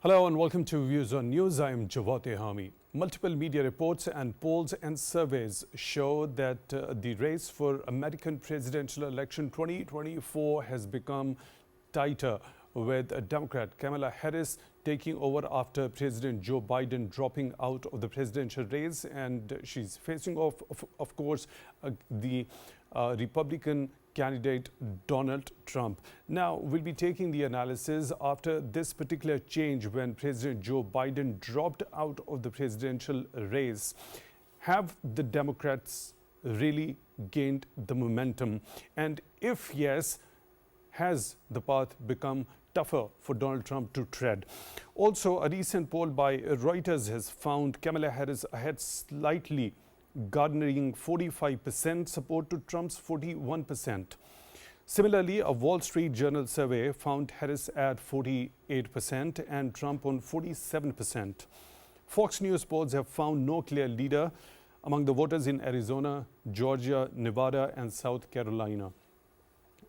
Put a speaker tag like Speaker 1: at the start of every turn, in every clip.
Speaker 1: Hello and welcome to Views on News. I am Jawad Tehami. Multiple media reports and polls and surveys show that the race for American presidential election 2024 has become tighter, with Democrat Kamala Harris taking over after President Joe Biden dropping out of the presidential race, and she's facing off, of course, the Republican candidate Donald Trump. Now, we'll be taking the analysis after this particular change when President Joe Biden dropped out of the presidential race. Have the Democrats really gained the momentum? And if yes, has the path become tougher for Donald Trump to tread? Also, a recent poll by Reuters has found Kamala Harris ahead slightly, garnering 45% support to Trump's 41%. Similarly, a Wall Street Journal survey found Harris at 48% and Trump on 47%. Fox News polls have found no clear leader among the voters in Arizona, Georgia, Nevada, and South Carolina.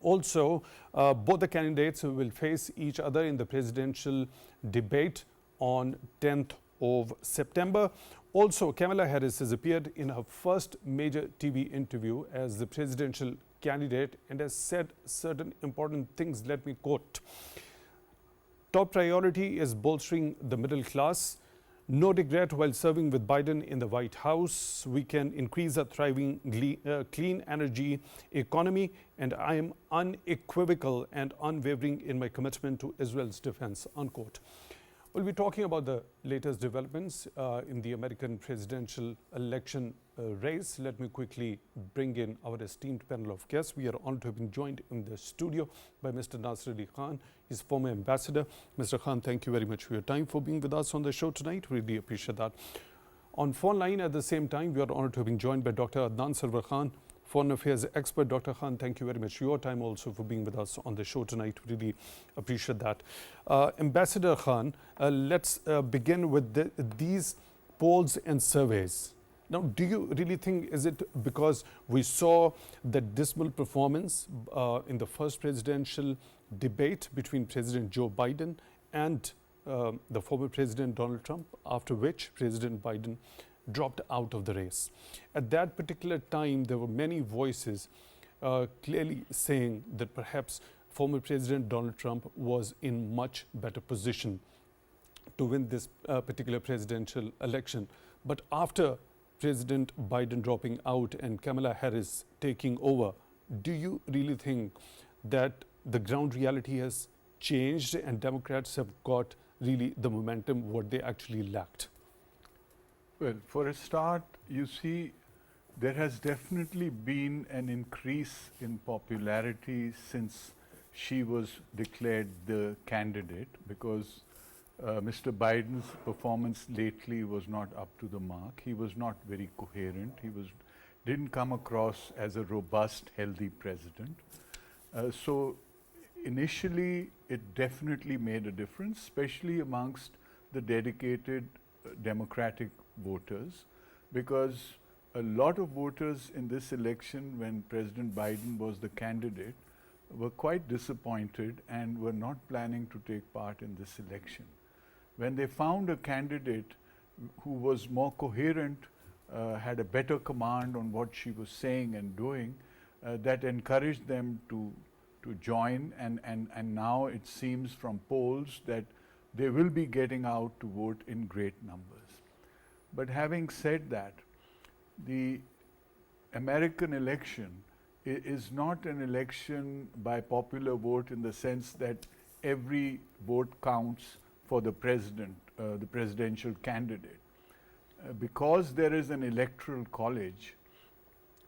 Speaker 1: Also, both the candidates will face each other in the presidential debate on 10th of September. Also, Kamala Harris has appeared in her first major TV interview as the presidential candidate and has said certain important things. Let me quote. Top priority is bolstering the middle class. No regret while serving with Biden in the White House. We can increase a thriving clean energy economy, and I am unequivocal and unwavering in my commitment to Israel's defense, unquote. We'll be talking about the latest developments in the American presidential election race. Let me quickly bring in our esteemed panel of guests. We are honored to have been joined in the studio by Mr. Nasir Ali Khan, his former ambassador. Mr. Khan, thank you very much for your time, for being with us on the show tonight. Really appreciate that. On phone line at the same time, we are honored to have been joined by Dr. Adnan Khan, Foreign Affairs expert. Dr. Khan, thank you very much for your time also for being with us on the show tonight. Really appreciate that. Ambassador Khan, let's begin with these polls and surveys. Now, do you really think, is it because we saw the dismal performance in the first presidential debate between President Joe Biden and the former President Donald Trump, after which President Biden dropped out of the race? At that particular time, there were many voices clearly saying that perhaps former President Donald Trump was in much better position to win this particular presidential election. But after President Biden dropping out and Kamala Harris taking over, do you really think that the ground reality has changed and Democrats have got really the momentum what they actually lacked?
Speaker 2: Well, for a start, you see, there has definitely been an increase in popularity since she was declared the candidate, because Mr. Biden's performance lately was not up to the mark. He was not very coherent. He didn't come across as a robust, healthy president. So initially, it definitely made a difference, especially amongst the dedicated Democratic voters, because a lot of voters in this election, when President Biden was the candidate, were quite disappointed and were not planning to take part in this election. When they found a candidate who was more coherent, had a better command on what she was saying and doing, that encouraged them to join, and now it seems from polls that they will be getting out to vote in great numbers. But having said that, the American election is not an election by popular vote in the sense that every vote counts for the president, the presidential candidate. Because there is an electoral college,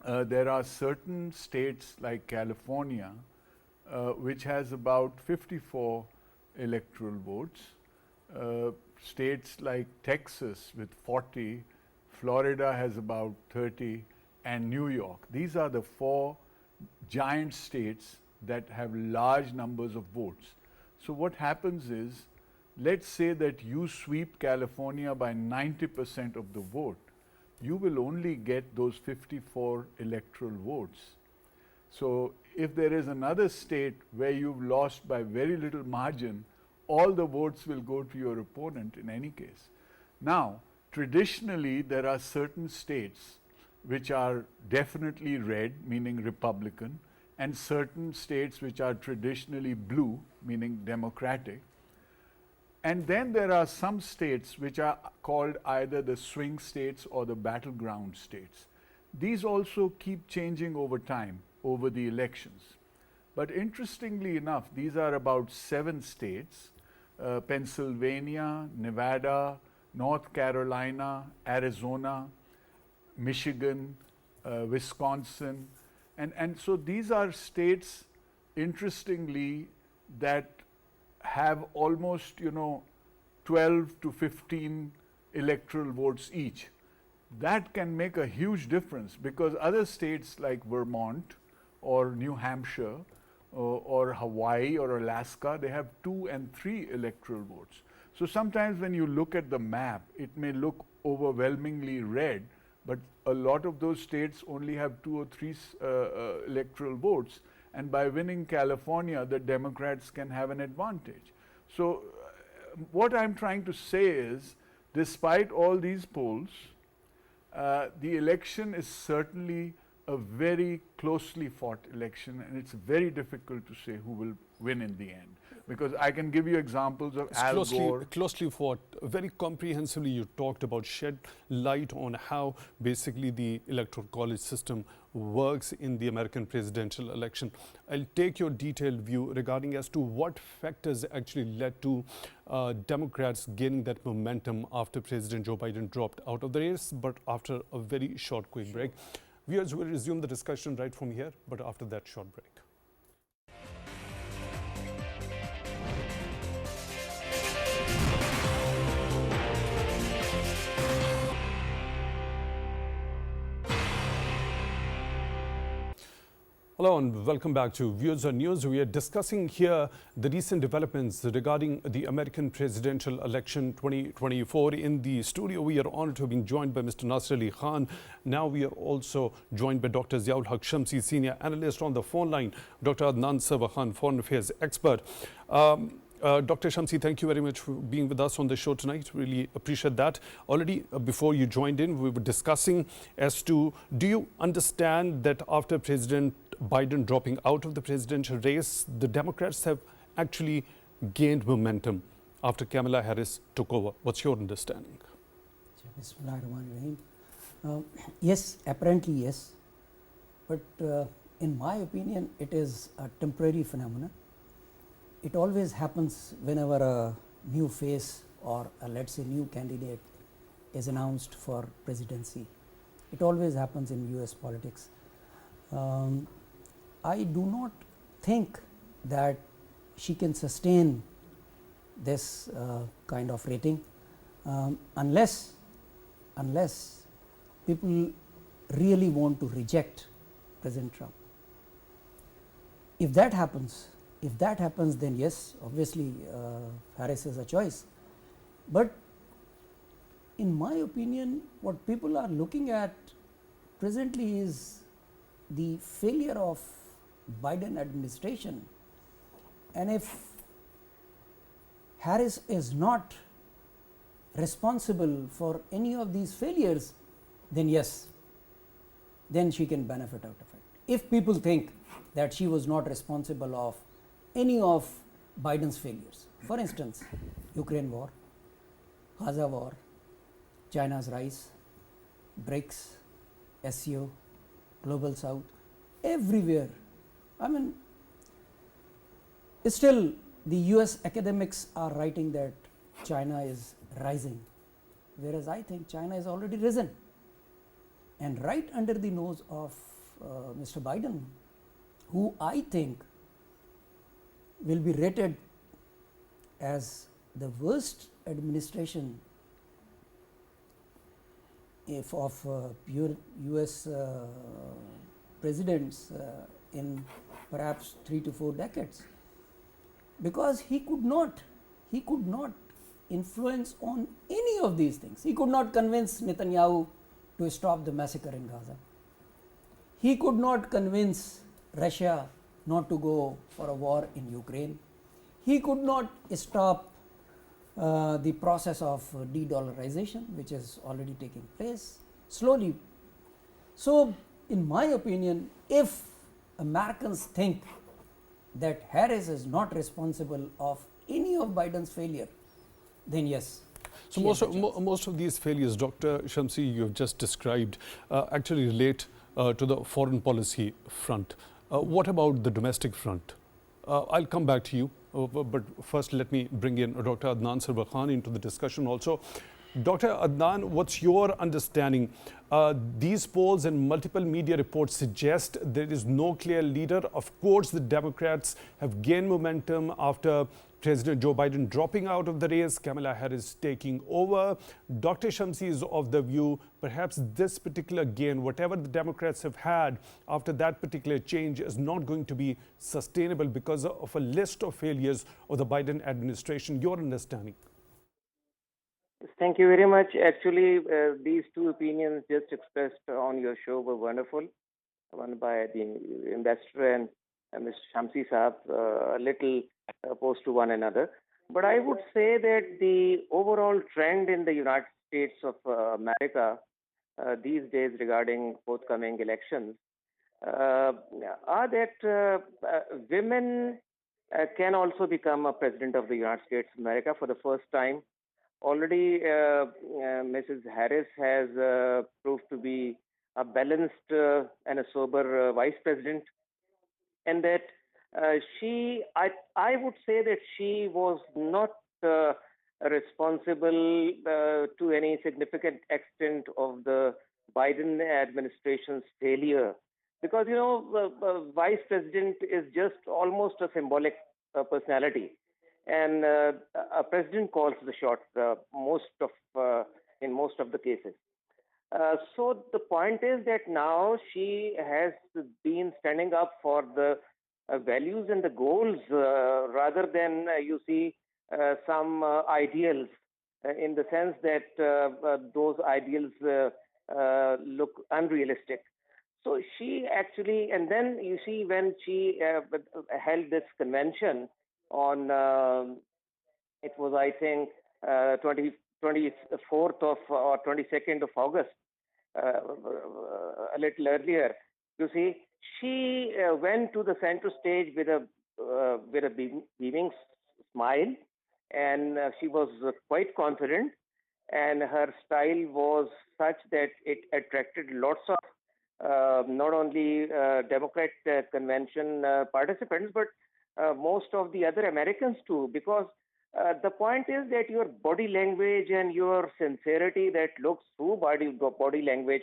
Speaker 2: there are certain states like California, which has about 54 electoral votes. States like Texas with 40, Florida has about 30, and New York. These are the four giant states that have large numbers of votes. So what happens is, let's say that you sweep California by 90% of the vote, you will only get those 54 electoral votes. So if there is another state where you've lost by very little margin, all the votes will go to your opponent in any case. Now, traditionally, there are certain states which are definitely red, meaning Republican, and certain states which are traditionally blue, meaning Democratic. And then there are some states which are called either the swing states or the battleground states. These also keep changing over time, over the elections. But interestingly enough, these are about 7 states, Pennsylvania, Nevada, North Carolina, Arizona, Michigan, Wisconsin. And so these are states, interestingly, that have almost, 12 to 15 electoral votes each. That can make a huge difference, because other states like Vermont or New Hampshire or Hawaii or Alaska, they have 2 and 3 electoral votes. So sometimes when you look at the map, it may look overwhelmingly red, but a lot of those states only have 2 or 3 electoral votes. And by winning California, the Democrats can have an advantage. So what I'm trying to say is, despite all these polls, the election is certainly a very closely fought election, and it's very difficult to say who will win in the end. Because I can give you examples of Al Gore.
Speaker 1: Closely fought. Very comprehensively you talked about, shed light on how basically the electoral college system works in the American presidential election. I'll take your detailed view regarding as to what factors actually led to Democrats gaining that momentum after President Joe Biden dropped out of the race, but after a very short, quick break. Viewers will resume the discussion right from here, but after that short break. Hello and welcome back to Views on News. We are discussing here the recent developments regarding the American presidential election 2024. In the studio, we are honored to have been joined by Mr. Nasir Ali Khan. Now we are also joined by Dr. Zia UL Haque Shamsi, senior analyst. On the phone line, Dr. Adnan Sakhan, foreign affairs expert. Dr. Shamsi, thank you very much for being with us on the show tonight. Really appreciate that. Already before you joined in, we were discussing as to, do you understand that after President Biden dropping out of the presidential race, the Democrats have actually gained momentum after Kamala Harris took over? What's your understanding?
Speaker 3: Yes, apparently yes. But in my opinion, it is a temporary phenomenon. It always happens whenever a new face or let's say new candidate is announced for presidency. It always happens in US politics. I do not think that she can sustain this kind of rating unless people really want to reject President Trump. If that happens, then yes, obviously Harris is a choice. But in my opinion, what people are looking at presently is the failure of Biden administration. And if Harris is not responsible for any of these failures, then yes, then she can benefit out of it. If people think that she was not responsible of any of Biden's failures, for instance, Ukraine war, Gaza war, China's rise, BRICS, SCO, Global South, everywhere. I mean, still the US academics are writing that China is rising, whereas I think China has already risen. And right under the nose of Mr. Biden, who I think will be rated as the worst administration of US presidents in perhaps 3 to 4 decades, because he could not influence on any of these things. He could not convince Netanyahu to stop the massacre in Gaza. He could not convince Russia not to go for a war in Ukraine. he could not stop the process of de-dollarization, which is already taking place slowly. So, in my opinion, if Americans think that Harris is not responsible of any of Biden's failure, then yes.
Speaker 1: So most of these failures, Dr. Shamsi, you have just described, actually relate to the foreign policy front. What about the domestic front? I'll come back to you, but first let me bring in Dr. Adnan Sakhan into the discussion also. Dr. Adnan, what's your understanding? These polls and multiple media reports suggest there is no clear leader. Of course, the Democrats have gained momentum after President Joe Biden dropping out of the race, Kamala Harris taking over. Dr. Shamsi is of the view perhaps this particular gain, whatever the Democrats have had after that particular change, is not going to be sustainable because of a list of failures of the Biden administration. Your understanding?
Speaker 4: Thank you very much. Actually, these two opinions just expressed on your show were wonderful. One by the investor and Mr. Shamsi Saab, a little opposed to one another. But I would say that the overall trend in the United States of America these days regarding forthcoming elections are that women can also become a president of the United States of America for the first time. Already, Mrs. Harris has proved to be a balanced and a sober vice president, and that I would say that she was not responsible to any significant extent of the Biden administration's failure, because vice president is just almost a symbolic personality. And a president calls the shots in most of the cases. So the point is that now she has been standing up for the values and the goals rather than some ideals, in the sense that those ideals look unrealistic. So she actually, and then you see when she held this convention on, it was I think 24th of or 22nd of August, a little earlier, you see, she went to the center stage with a beaming smile, and she was quite confident, and her style was such that it attracted lots of not only Democrat convention participants, but most of the other Americans too, because the point is that your body language and your sincerity that looks through body language,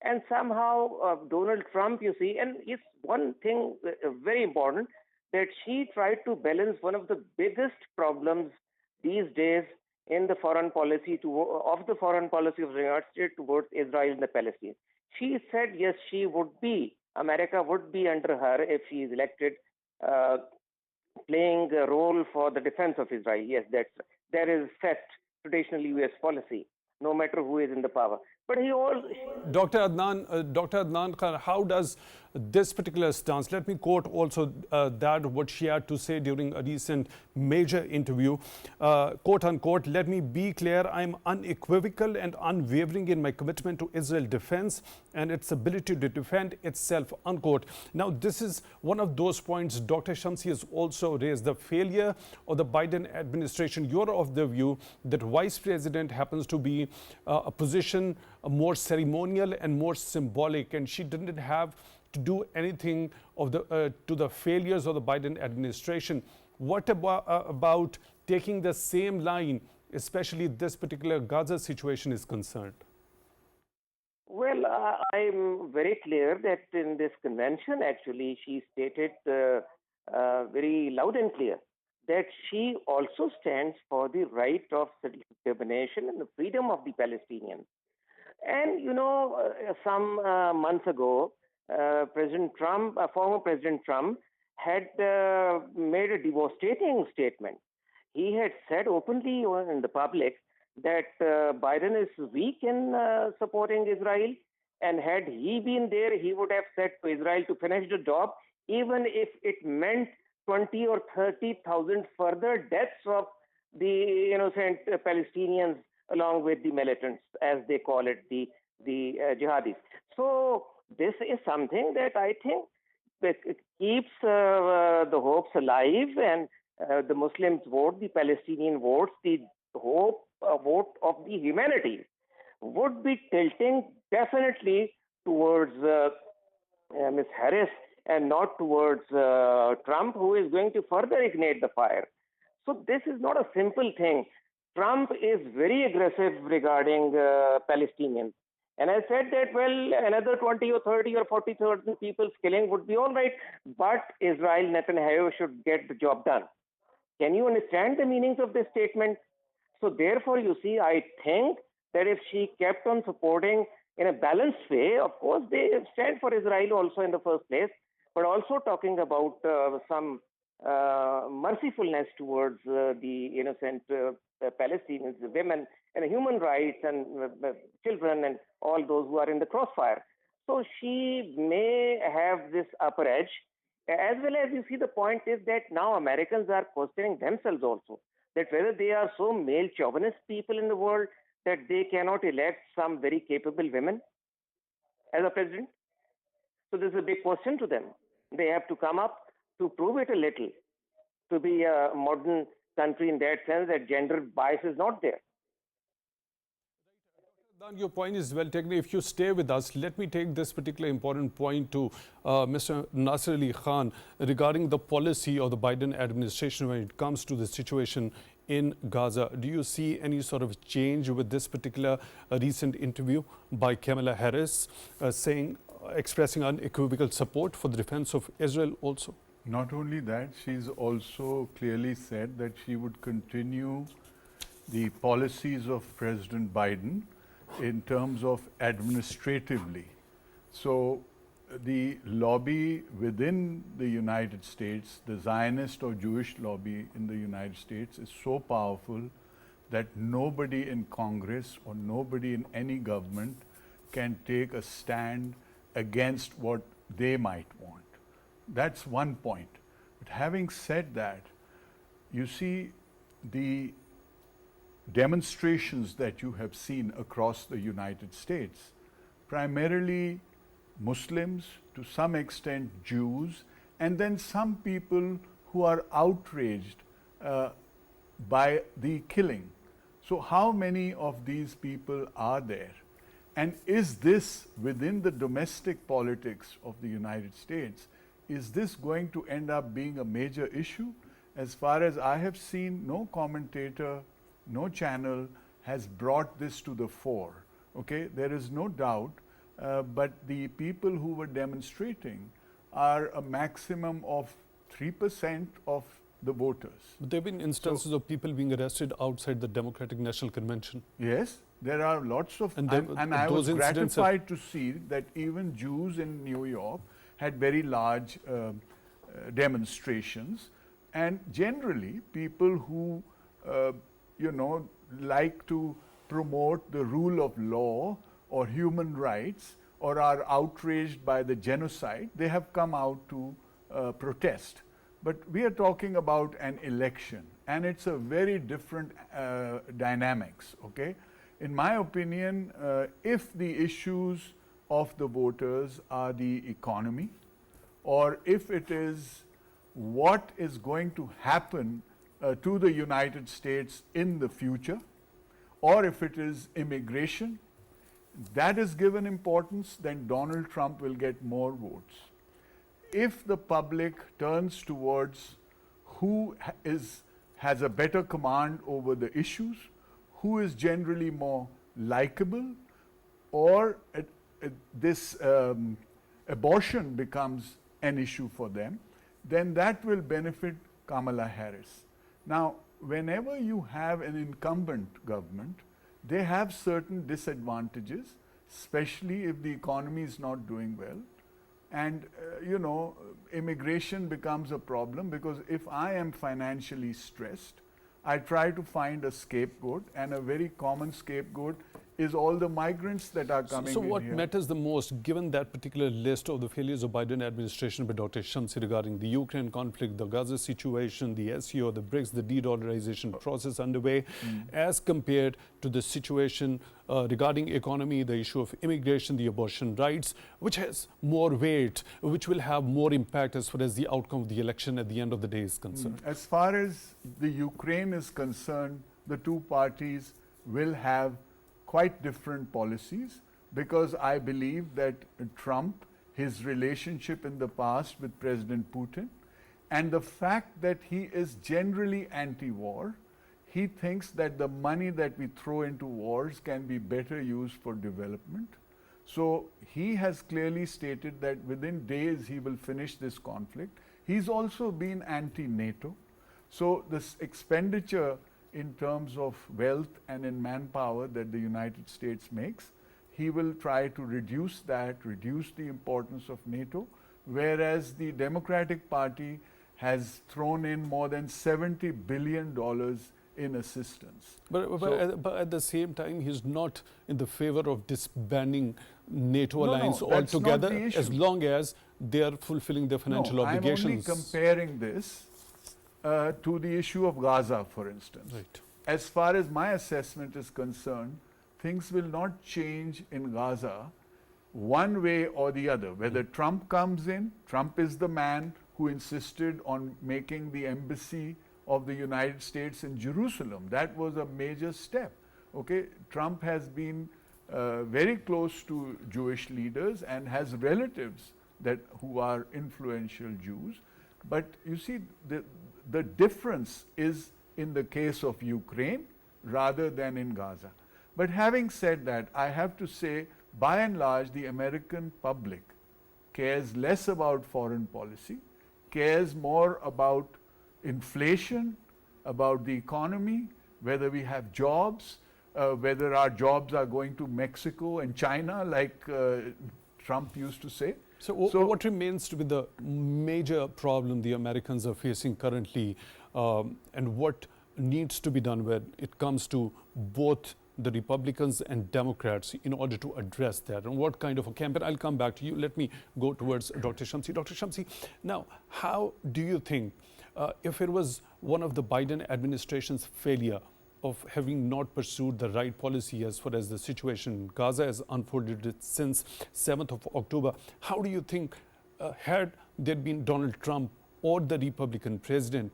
Speaker 4: and somehow Donald Trump, you see, and it's one thing very important, that she tried to balance one of the biggest problems these days in the foreign policy of the United States towards Israel and the Palestinians. She said yes, America would be under her if she is elected, playing a role for the defense of Israel. Yes, that is set traditional U.S. policy, no matter who is in the power. But
Speaker 1: Dr. Adnan Khan, how does this particular stance, let me quote also what she had to say during a recent major interview, quote unquote, "Let me be clear, I'm unequivocal and unwavering in my commitment to Israel defense and its ability to defend itself," unquote. Now, this is one of those points Dr. Shamsi has also raised, the failure of the Biden administration. You're of the view that vice president happens to be a position more ceremonial and more symbolic, and she didn't have to do anything to the failures of the Biden administration. What about taking the same line, especially this particular Gaza situation is concerned?
Speaker 4: Well, I'm very clear that in this convention, actually, she stated very loud and clear that she also stands for the right of self-determination and the freedom of the Palestinians. And, some months ago, former President Trump had made a devastating statement. He had said openly in the public that Biden is weak in supporting Israel, and had he been there, he would have said to Israel to finish the job, even if it meant 20 or 30,000 further deaths of the innocent Palestinians along with the militants, as they call it, the jihadis. So this is something that I think that it keeps the hopes alive, and the Muslims vote, the Palestinian votes, the vote of the humanity would be tilting definitely towards Ms. Harris and not towards Trump, who is going to further ignite the fire. So this is not a simple thing. Trump is very aggressive regarding Palestinians. And I said that, well, another 20 or 30 or 40,000 people's killing would be all right, but Israel Netanyahu should get the job done. Can you understand the meanings of this statement? So therefore, you see, I think that if she kept on supporting in a balanced way, of course, they stand for Israel also in the first place, but also talking about some mercifulness towards the innocent Palestinians, the women, and human rights, and children, and all those who are in the crossfire. So she may have this upper edge, as well as you see the point is that now Americans are questioning themselves also, that whether they are so male chauvinist people in the world that they cannot elect some very capable women as a president. So this is a big question to them. They have to come up to prove it a little, to be a modern country in that sense that gender bias is not there.
Speaker 1: Adan, your point is well taken. If you stay with us, let me take this particular important point to Mr. Nasir Ali Khan regarding the policy of the Biden administration when it comes to the situation in Gaza. Do you see any sort of change with this particular recent interview by Kamala Harris expressing unequivocal support for the defense of Israel also?
Speaker 2: Not only that, she's also clearly said that she would continue the policies of President Biden in terms of administratively. So the lobby within the United States, the Zionist or Jewish lobby in the United States, is so powerful that nobody in Congress or nobody in any government can take a stand against what they might want. That's one point. But having said that, you see the demonstrations that you have seen across the United States, primarily Muslims, to some extent Jews, and then some people who are outraged by the killing. So how many of these people are there? And is this within the domestic politics of the United States? Is this going to end up being a major issue? As far as I have seen, no commentator, no channel has brought this to the fore. Okay, there is no doubt, but the people who were demonstrating are a maximum of 3% of the voters.
Speaker 1: But there have been instances of people being arrested outside the Democratic National Convention.
Speaker 2: Yes, there are lots of, and I was gratified to see that even Jews in New York had very large demonstrations, and generally people who like to promote the rule of law or human rights or are outraged by the genocide, they have come out to protest. But we are talking about an election, and it's a very different dynamics, okay? In my opinion, if the issues of the voters are the economy, or if it is what is going to happen to the United States in the future, or if it is immigration, that is given importance, then Donald Trump will get more votes. If the public turns towards who has a better command over the issues, who is generally more likable, or this abortion becomes an issue for them, then that will benefit Kamala Harris. Now, whenever you have an incumbent government, they have certain disadvantages, especially if the economy is not doing well. And, immigration becomes a problem, because if I am financially stressed, I try to find a scapegoat, and a very common scapegoat is all the migrants that are coming
Speaker 1: So
Speaker 2: in
Speaker 1: what
Speaker 2: here.
Speaker 1: matters the most, given that particular list of the failures of Biden administration by Dr. Shamsi regarding the Ukraine conflict, the Gaza situation, the SEO, the BRICS, the de-dollarization process underway, as compared to the situation regarding economy, the issue of immigration, the abortion rights, which has more weight, which will have more impact as far as the outcome of the election at the end of the day is concerned?
Speaker 2: As far as the Ukraine is concerned, the two parties will have quite different policies, because I believe that Trump, his relationship in the past with President Putin, and the fact that he is generally anti-war, he thinks that the money that we throw into wars can be better used for development. So he has clearly stated that within days he will finish this conflict. He's also been anti-NATO. So this expenditure in terms of wealth and in manpower that the United States makes, he will try to reduce that, reduce the importance of NATO, whereas the Democratic Party has thrown in more than $70 billion in assistance.
Speaker 1: But at the same time, he's not in the favor of disbanding NATO alliance
Speaker 2: that's not
Speaker 1: altogether,
Speaker 2: the issue.
Speaker 1: as long as they are fulfilling their financial obligations.
Speaker 2: I'm only comparing this to the issue of Gaza, for instance.
Speaker 1: Right.
Speaker 2: As far as my assessment is concerned, things will not change in Gaza one way or the other. Whether Trump comes in, Trump is the man who insisted on making the embassy of the United States in Jerusalem. That was a major step. Okay, Trump has been very close to Jewish leaders and has relatives who are influential Jews. But you see, the difference is in the case of Ukraine rather than in Gaza. But having said that, I have to say, by and large, the American public cares less about foreign policy, cares more about inflation, about the economy, whether we have jobs, whether our jobs are going to Mexico and China, like Trump used to say.
Speaker 1: So what remains to be the major problem the Americans are facing currently, and what needs to be done when it comes to both the Republicans and Democrats in order to address that, and what kind of a campaign? I'll come back to you. Let me go towards Dr. Shamsi. Dr. Shamsi, now, how do you think, if it was one of the Biden administration's failure of having not pursued the right policy as far as the situation in Gaza has unfolded since 7th of October, how do you think, had there been Donald Trump or the Republican president,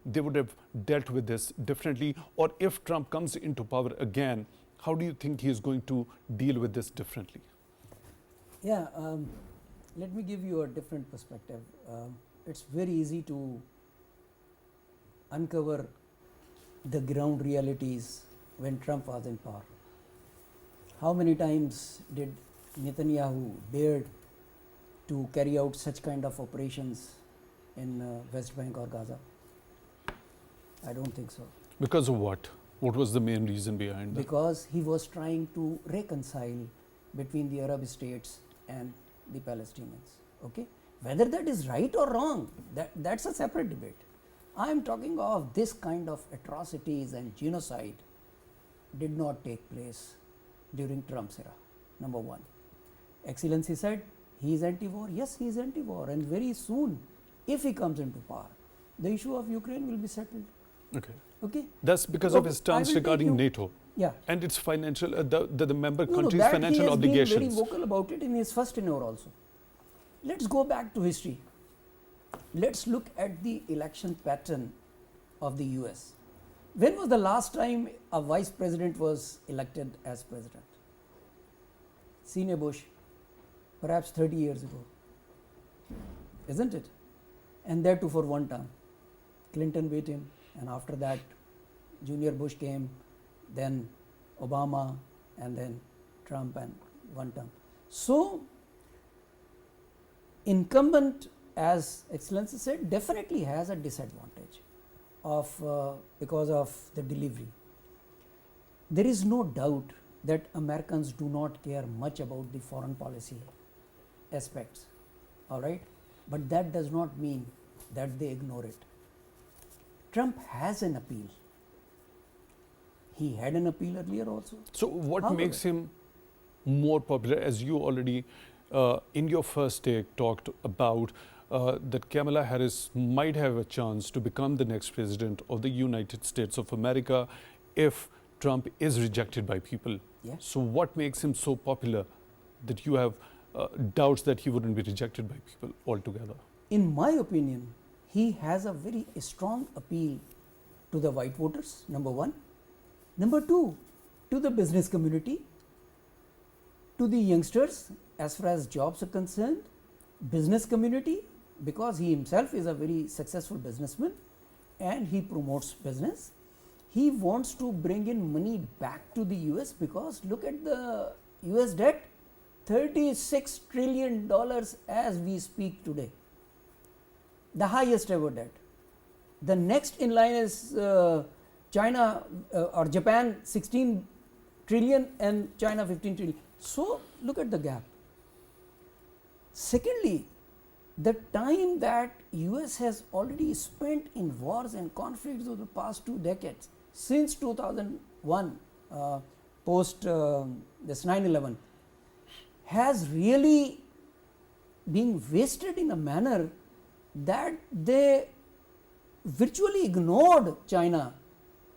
Speaker 1: they would have dealt with this differently? Or if Trump comes into power again, how do you think he is going to deal with this differently?
Speaker 3: Yeah, let me give you a different perspective. It's very easy to uncover the ground realities when Trump was in power. How many times did Netanyahu dared to carry out such kind of operations in West Bank or Gaza? I don't think so.
Speaker 1: Because of what? What was the main reason behind that?
Speaker 3: Because he was trying to reconcile between the Arab states and the Palestinians. Okay, whether that is right or wrong, that's a separate debate. I am talking of this kind of atrocities and genocide did not take place during Trump's era. Number one. Excellency said he is anti-war. Yes, he is anti-war, and very soon, if he comes into power, the issue of Ukraine will be settled.
Speaker 1: Okay.
Speaker 3: Okay.
Speaker 1: That's because
Speaker 3: So
Speaker 1: of his
Speaker 3: I
Speaker 1: stance
Speaker 3: will take
Speaker 1: regarding
Speaker 3: you-
Speaker 1: NATO
Speaker 3: Yeah.
Speaker 1: and its financial, the member
Speaker 3: No,
Speaker 1: countries'
Speaker 3: that
Speaker 1: financial
Speaker 3: he has
Speaker 1: obligations.
Speaker 3: been very vocal about it in his first tenure also. Let's go back to history. Let's look at the election pattern of the US. When was the last time a vice president was elected as president? Senior Bush, perhaps 30 years ago. Isn't it? And that too for one term. Clinton beat him, and after that, Junior Bush came, then Obama, and then Trump, and one term. So, incumbent, as Excellency said, definitely has a disadvantage because of the delivery. There is no doubt that Americans do not care much about the foreign policy aspects, all right? But that does not mean that they ignore it. Trump has an appeal. He had an appeal earlier also.
Speaker 1: So what
Speaker 3: However,
Speaker 1: makes him more popular, as you already in your first take talked about that Kamala Harris might have a chance to become the next president of the United States of America if Trump is rejected by people.
Speaker 3: Yeah.
Speaker 1: So what makes him so popular that you have doubts that he wouldn't be rejected by people altogether?
Speaker 3: in my opinion, he has a very strong appeal to the white voters, number one. Number two, to the business community, to the youngsters as far as jobs are concerned, business community, because he himself is a very successful businessman and he promotes business. He wants to bring in money back to the US because look at the US debt, $36 trillion as we speak today, the highest ever debt. The next in line is China or Japan, 16 trillion and China 15 trillion. So look at the gap. Secondly, the time that US has already spent in wars and conflicts over the past 2 decades, since 2001, post this 9/11, has really been wasted in a manner that they virtually ignored China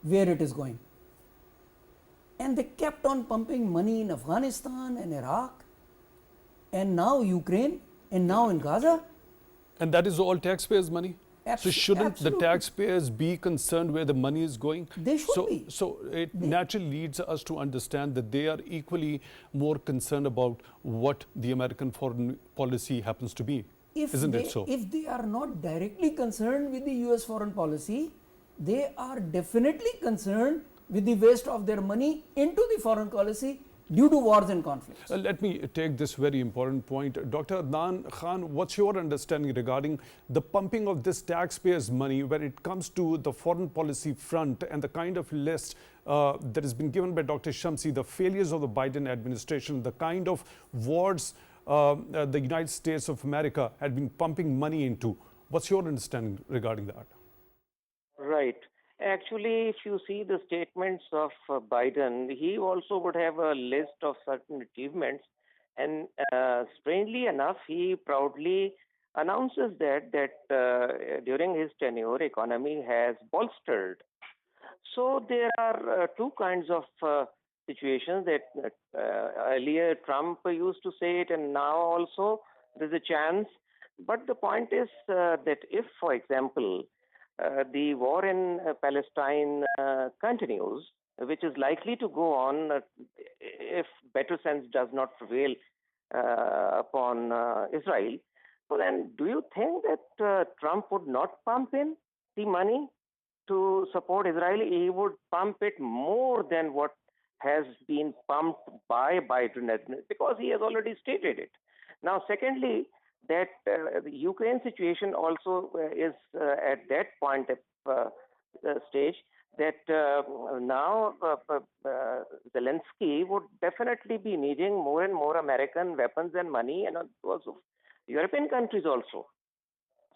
Speaker 3: where it is going. And they kept on pumping money in Afghanistan and Iraq and now Ukraine and now in Gaza.
Speaker 1: And that is all taxpayers' money? So shouldn't
Speaker 3: Absolutely.
Speaker 1: the taxpayers be concerned where the money is going?
Speaker 3: They should be.
Speaker 1: So it naturally leads us to understand that they are equally more concerned about what the American foreign policy happens to be. Isn't it so?
Speaker 3: If they are not directly concerned with the US foreign policy, they are definitely concerned with the waste of their money into the foreign policy due to wars and conflicts.
Speaker 1: Let me take this very important point. Dr. Adan Khan, what's your understanding regarding the pumping of this taxpayers' money when it comes to the foreign policy front and the kind of list that has been given by Dr. Shamsi, the failures of the Biden administration, the kind of wars the United States of America had been pumping money into? What's your understanding regarding that?
Speaker 4: Right. Actually, if you see the statements of Biden, he also would have a list of certain achievements, and strangely enough, he proudly announces that during his tenure, economy has bolstered. So there are two kinds of situations that earlier Trump used to say it, and now also there's a chance. But the point is that if, for example, the war in Palestine continues, which is likely to go on if better sense does not prevail upon Israel. So then, do you think that Trump would not pump in the money to support Israel? He would pump it more than what has been pumped by Biden, because he has already stated it. Now, secondly, that the Ukraine situation also is at that point of stage that now Zelensky would definitely be needing more and more American weapons and money, and also European countries also.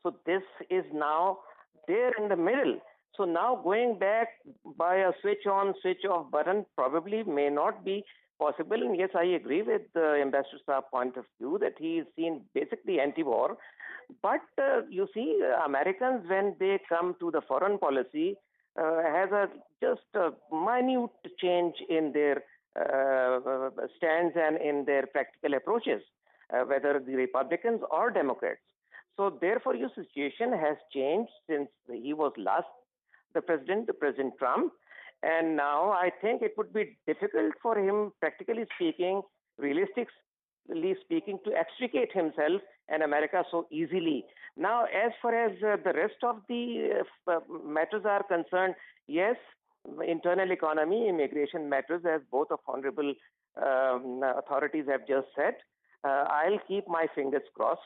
Speaker 4: So this is now there in the middle. So now going back by a switch on, switch off button probably may not be possible. And yes, I agree with the Ambassador Saab's point of view that he is seen basically anti-war. But you see, Americans, when they come to the foreign policy, has just a minute change in their stands and in their practical approaches, whether the Republicans or Democrats. So therefore, your situation has changed since he was last the President Trump. And now I think it would be difficult for him, practically speaking, realistically speaking, to extricate himself and America so easily. Now, as far as the rest of the matters are concerned, yes, internal economy, immigration matters, as both of honorable authorities have just said. I'll keep my fingers crossed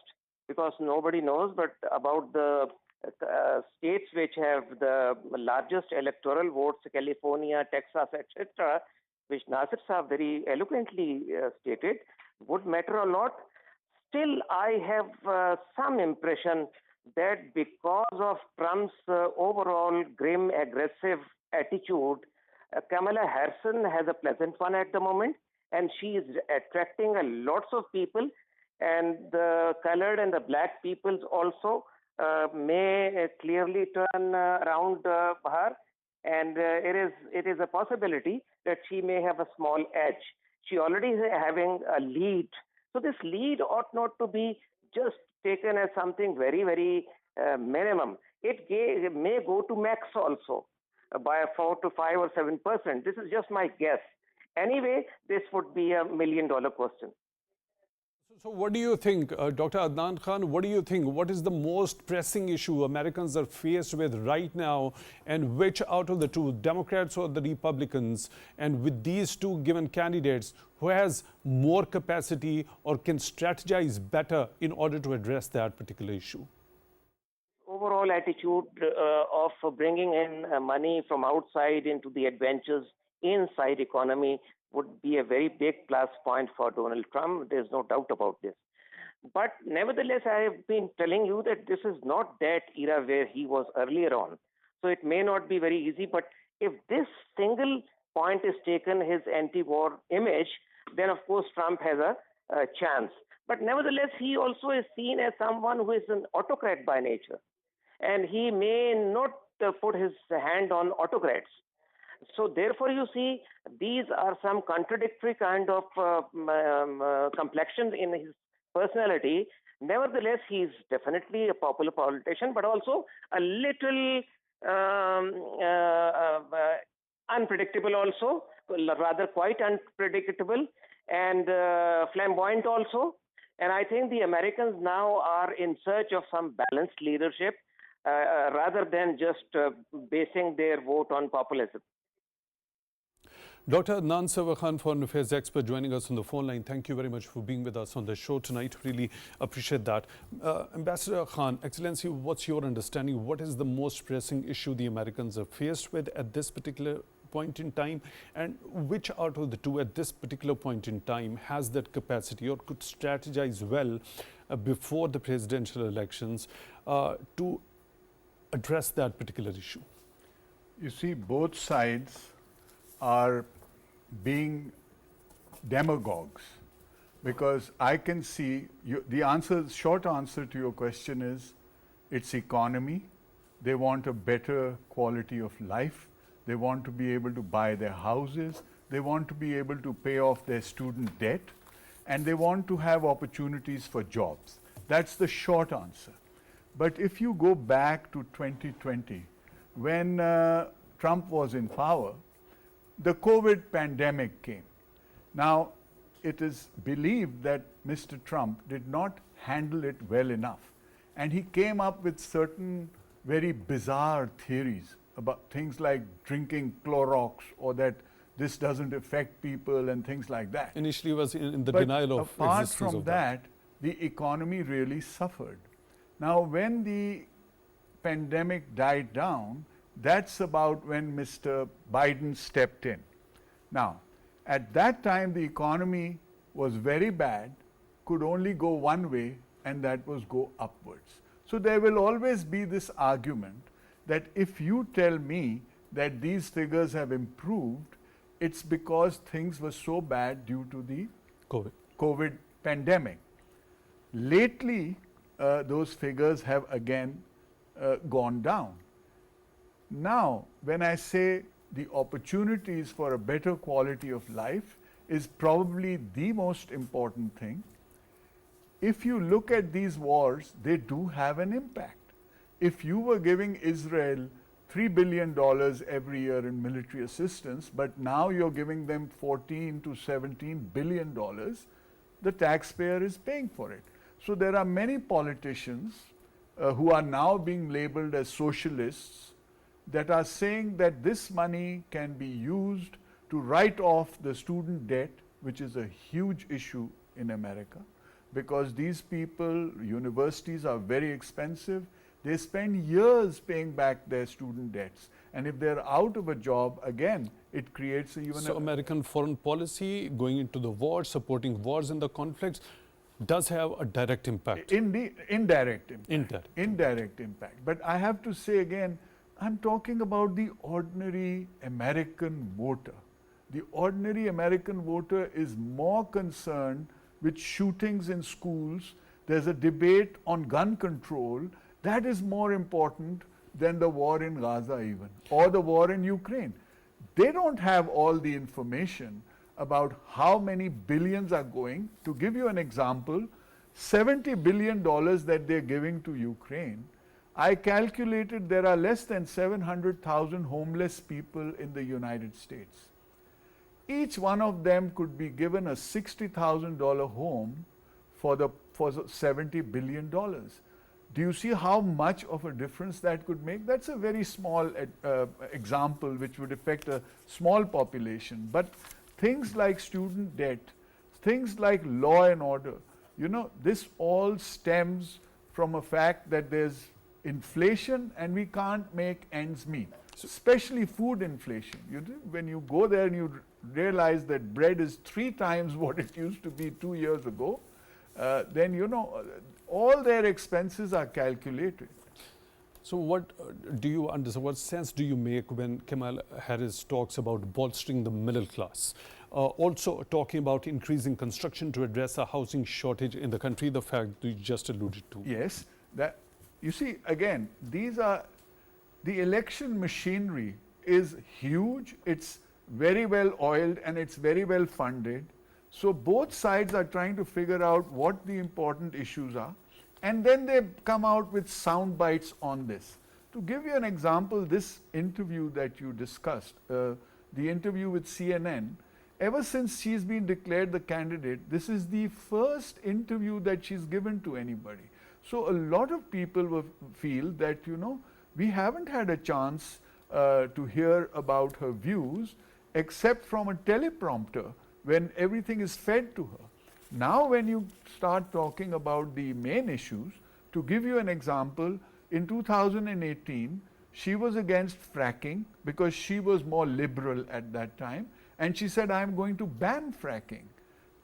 Speaker 4: because nobody knows but about the states which have the largest electoral votes, California, Texas, etc., which Nasir Saab very eloquently stated, would matter a lot. Still, I have some impression that because of Trump's overall grim, aggressive attitude, Kamala Harrison has a pleasant one at the moment, and she is attracting lots of people, and the colored and the black peoples also may clearly turn around her, and it is a possibility that she may have a small edge. She already is having a lead, so this lead ought not to be just taken as something very, very minimum. It may go to max also by a 4 to 5 or 7%. This is just my guess. Anyway, this would be a $1 million question.
Speaker 1: So what do you think, Dr. Adnan Khan, what do you think? What is the most pressing issue Americans are faced with right now, and which out of the two, Democrats or the Republicans, and with these two given candidates, who has more capacity or can strategize better in order to address that particular issue?
Speaker 4: Overall attitude of bringing in money from outside into the adventures inside economy would be a very big plus point for Donald Trump. There's no doubt about this. But nevertheless, I have been telling you that this is not that era where he was earlier on. So it may not be very easy, but if this single point is taken, his anti-war image, then of course Trump has a chance. But nevertheless, he also is seen as someone who is an autocrat by nature. And he may not put his hand on autocrats. So therefore, you see, these are some contradictory kind of complexions in his personality. Nevertheless, he's definitely a popular politician, but also a little unpredictable also, rather quite unpredictable, and flamboyant also. And I think the Americans now are in search of some balanced leadership rather than just basing their vote on populism.
Speaker 1: Dr. Adnan Sakhan, foreign affairs expert, joining us on the phone line. Thank you very much for being with us on the show tonight. Really appreciate that. Ambassador Khan, Excellency, what's your understanding? What is the most pressing issue the Americans are faced with at this particular point in time? And which out of the two at this particular point in time has that capacity or could strategize well before the presidential elections to address that particular issue?
Speaker 2: You see, both sides are being demagogues, because I can see the short answer to your question is it's economy. They want a better quality of life. They want to be able to buy their houses. They want to be able to pay off their student debt, and they want to have opportunities for jobs. That's the short answer. But if you go back to 2020, when Trump was in power, the COVID pandemic came. Now, it is believed that Mr. Trump did not handle it well enough. And he came up with certain very bizarre theories about things like drinking Clorox, or that this doesn't affect people and things like that.
Speaker 1: Initially was in the
Speaker 2: But
Speaker 1: denial of
Speaker 2: apart
Speaker 1: existence
Speaker 2: from
Speaker 1: of
Speaker 2: that, the economy really suffered. Now, when the pandemic died down, that's about when Mr. Biden stepped in. Now, at that time, the economy was very bad, could only go one way, and that was go upwards. So there will always be this argument that if you tell me that these figures have improved, it's because things were so bad due to the COVID pandemic. Lately, those figures have again gone down. Now, when I say the opportunities for a better quality of life is probably the most important thing, if you look at these wars, they do have an impact. If you were giving Israel $3 billion every year in military assistance, but now you're giving them $14 to $17 billion, the taxpayer is paying for it. So there are many politicians who are now being labeled as socialists that are saying that this money can be used to write off the student debt, which is a huge issue in America, because these people, universities are very expensive. They spend years paying back their student debts. And if they're out of a job, again, it creates
Speaker 1: So American foreign policy going into the war, supporting wars and the conflicts, does have a direct impact.
Speaker 2: Indirect impact. Indirect impact. But I have to say again, I'm talking about the ordinary American voter. The ordinary American voter is more concerned with shootings in schools. There's a debate on gun control. That is more important than the war in Gaza even, or the war in Ukraine. They don't have all the information about how many billions are going. To give you an example, $70 billion that they're giving to Ukraine, I calculated there are less than 700,000 homeless people in the United States. Each one of them could be given a $60,000 home for $70 billion. Do you see how much of a difference that could make? That's a very small example which would affect a small population. But things like student debt, things like law and order, you know, this all stems from a fact that there's inflation and we can't make ends meet, especially food inflation. When you go there and you realize that bread is 3 times what it used to be 2 years ago, then you know, all their expenses are calculated.
Speaker 1: So what do you understand, what sense do you make when Kamala Harris talks about bolstering the middle class? Also talking about increasing construction to address a housing shortage in the country, the fact you just alluded to.
Speaker 2: Yes, that you see, again, these are, the election machinery is huge, it's very well oiled and it's very well funded. So both sides are trying to figure out what the important issues are, and then they come out with sound bites on this. To give you an example, this interview that you discussed, the interview with CNN, ever since she's been declared the candidate, this is the first interview that she's given to anybody. So a lot of people feel that, you know, we haven't had a chance to hear about her views except from a teleprompter when everything is fed to her. Now when you start talking about the main issues, to give you an example, in 2018, she was against fracking because she was more liberal at that time, and she said, I'm going to ban fracking.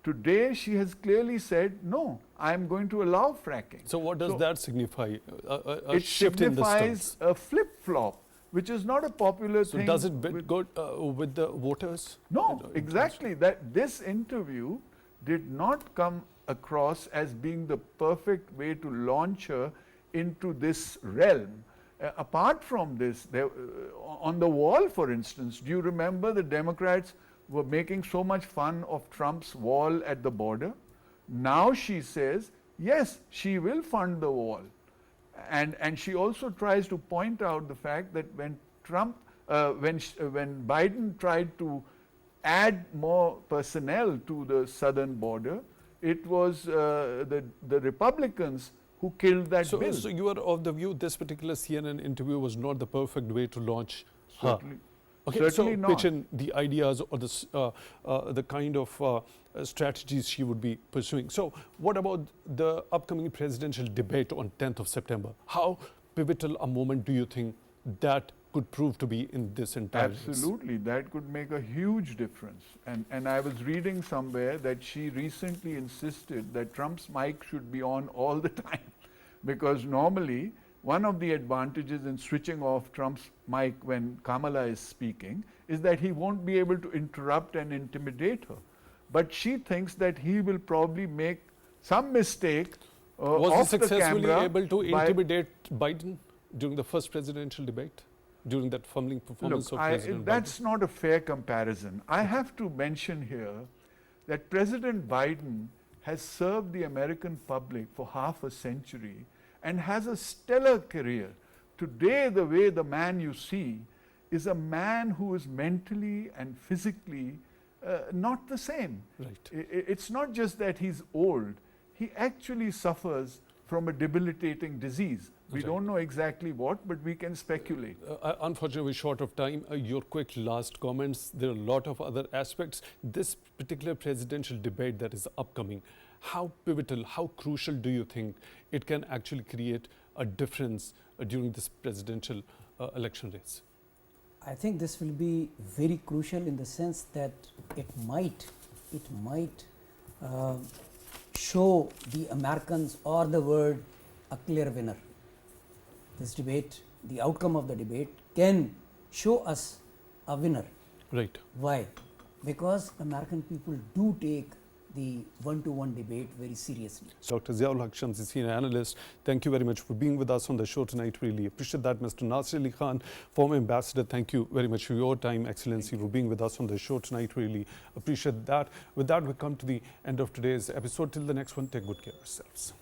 Speaker 2: Today she has clearly said, no, I'm going to allow fracking.
Speaker 1: So what does that signify? A
Speaker 2: it
Speaker 1: shift in the
Speaker 2: signifies
Speaker 1: stance?
Speaker 2: a flip-flop, which is not a popular thing.
Speaker 1: So does it go with the voters?
Speaker 2: No, exactly. That this interview did not come across as being the perfect way to launch her into this realm. Apart from this, on the wall, for instance, do you remember the Democrats were making so much fun of Trump's wall at the border? Now she says, yes, she will fund the wall. And she also tries to point out the fact that when when Biden tried to add more personnel to the southern border, it was the Republicans who killed that bill.
Speaker 1: So you are of the view this particular CNN interview was not the perfect way to launch her? Okay,
Speaker 2: Certainly
Speaker 1: so
Speaker 2: not.
Speaker 1: pitch in the ideas or the kind of strategies she would be pursuing. So what about the upcoming presidential debate on 10th of September? How pivotal a moment do you think that could prove to be in this entire race?
Speaker 2: Absolutely, that could make a huge difference. And I was reading somewhere that she recently insisted that Trump's mic should be on all the time, because normally one of the advantages in switching off Trump's mic when Kamala is speaking is that he won't be able to interrupt and intimidate her. But she thinks that he will probably make some mistake
Speaker 1: Was he
Speaker 2: off the
Speaker 1: successfully
Speaker 2: camera
Speaker 1: able to intimidate Biden during the first presidential debate? During that fumbling performance
Speaker 2: Look,
Speaker 1: of President
Speaker 2: that's
Speaker 1: Biden?
Speaker 2: not a fair comparison. I have to mention here that President Biden has served the American public for half a century and has a stellar career. Today, the way the man you see is a man who is mentally and physically not the same.
Speaker 1: Right.
Speaker 2: It's not just that he's old, he actually suffers from a debilitating disease. We
Speaker 1: Right.
Speaker 2: don't know exactly what, but we can speculate.
Speaker 1: Unfortunately, we're short of time. Your quick last comments. There are a lot of other aspects. This particular presidential debate that is upcoming, how pivotal, how crucial do you think it can actually create a difference during this presidential election race?
Speaker 3: I think this will be very crucial in the sense that it might show the Americans or the world a clear winner. This debate, the outcome of the debate can show us a winner.
Speaker 1: Right.
Speaker 3: Why? Because American people do take the one-to-one debate very seriously.
Speaker 1: Dr. Zia UL Haque Shamsi, senior analyst, thank you very much for being with us on the show tonight. Really appreciate that. Mr. Nasir Ali Khan, former ambassador, thank you very much for your time, Excellency, for being with us on the show tonight. Really appreciate that. With that, we come to the end of today's episode. Till the next one, take good care of yourselves.